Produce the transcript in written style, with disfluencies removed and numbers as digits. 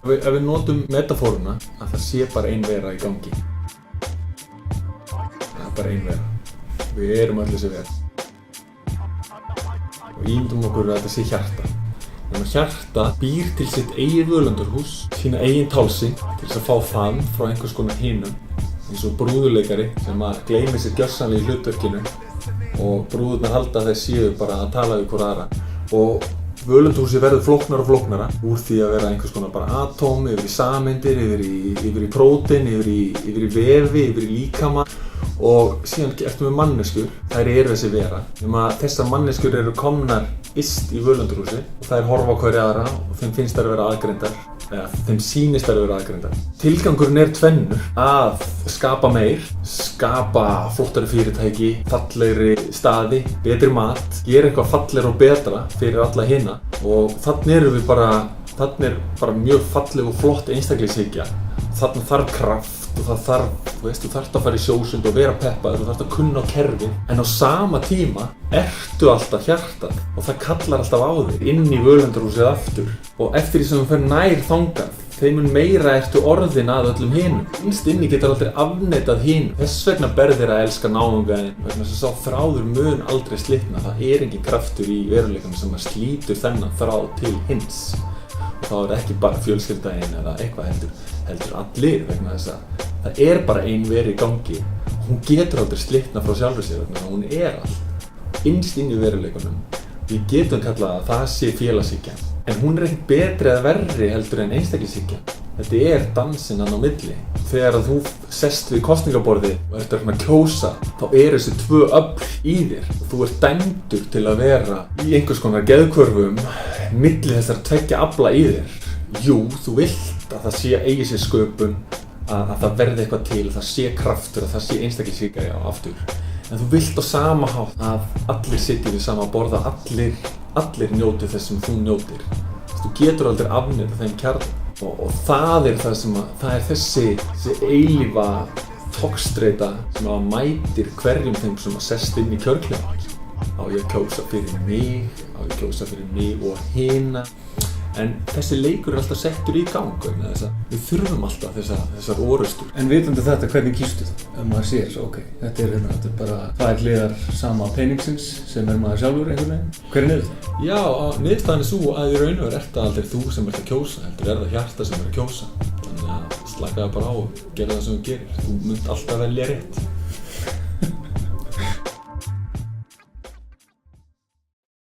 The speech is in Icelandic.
Ef við notum metafóruna að það sé bara ein vera í gangi. Það er bara ein vera. Við erum öll þessi vera. Og ímyndum okkur að þetta sé hjarta. Þannig að hjarta býr til sitt eigið völundarhús, sína eigin tálsing til þess að fá faðm frá einhvers konar hinum. Eins og brúðuleikari sem að gleymi sér gjörsamlega í hlutverkinu og brúðurnar halda að þeir séu bara að tala við hvora aðra. Og völundarhúsið verður flóknara og flóknara úr því að vera einhvers konar bara atóm, yfir í sameindir, yfir í prótein, yfir í vefi, yfir í líkama. Og síðan ertu með manneskjur, þær eru þessi vera. Þessar manneskjur eru komnar yst í völundarhúsi og þær horfa á hverja aðra og þeim finnst þær að vera aðgreindar, eða þeim sýnist þær að vera aðgreindar. Tilgangurinn er tvennur, að skapa meir, skapa flottari fyrirtæki, fallegri staði, betri mat, gera eitthvað fallegra og betra fyrir alla hina. Og þannig er bara mjög falleg og flott einstaklingshyggja. Þarna þarf kraft og það þarf, þú þarft að fara í sjósund og vera peppaður, þú þarft að kunna á kerfið. En á sama tíma ertu alltaf hjartað og það kallar alltaf á þig inn í völundarhúsið aftur. Og eftir því sem þú fer nær þangað, þeim mun meira ertu orðin að öllum hinum. Innst inni getur aldrei afneitað hinum. Þess vegna berðir að elska náungaðinn, vegna þess að sá þráður mun aldrei slitna. Það er engin kraftur í veruleikanum sem slítur þennan þráð til hins. Og þá er ekki bara fjölskyldaðinn eða eitthvað heldur allir, vegna þess að það er bara ein vera í gangi. Hún getur aldrei slitna frá sjálfri sér vegna þess að hún er allt. Innst inn í veruleikunum. Við getum kallað að það sé félagshyggja. En hún er ekkert betri eða verri heldur en einstaklingshyggja. Þetta er dansinn þarna á milli. Þegar þú sest við kosningaborðið og ert að kjósa, þá eru þessi tvö öfl í þér. Þú ert dæmdur til að vera í einhvers konar geðhvörfum milli þessar tveggja afla í þér. Jú, þú vilt að það sé eigi sér sköpun, að það verði eitthvað til, að það sé kraftur, að það sé einstaklingshyggja aftur. En þú vilt á sama hátt að allir sitji við sama borða, allir njóti þess sem þú njótir. Þú getur aldrei afneitað þeim kjarna. Og það er þessi eilífa togstreita sem mætir hverjum þeim sem sest inn í kjörklefa. Á ég að kjósa fyrir mig og hina. En þessi leikur er alltaf settur í gang vegna þess að við þurfum alltaf þessar orrustur. En vitandi þetta, hvernig kýstu það? Ef maður sér, ok, þetta er bara tvær hliðar sama peningsins sem er maður sjálfur einhvern veginn. Hvernig er þetta? Já, niðurstaðan er svo að í raun og veru er það aldrei þú sem ert að kjósa, heldur er það hjarta sem er að kjósa. Þannig að slakaðu bara á og gera það sem þú gerir. Þú munt alltaf velja rétt.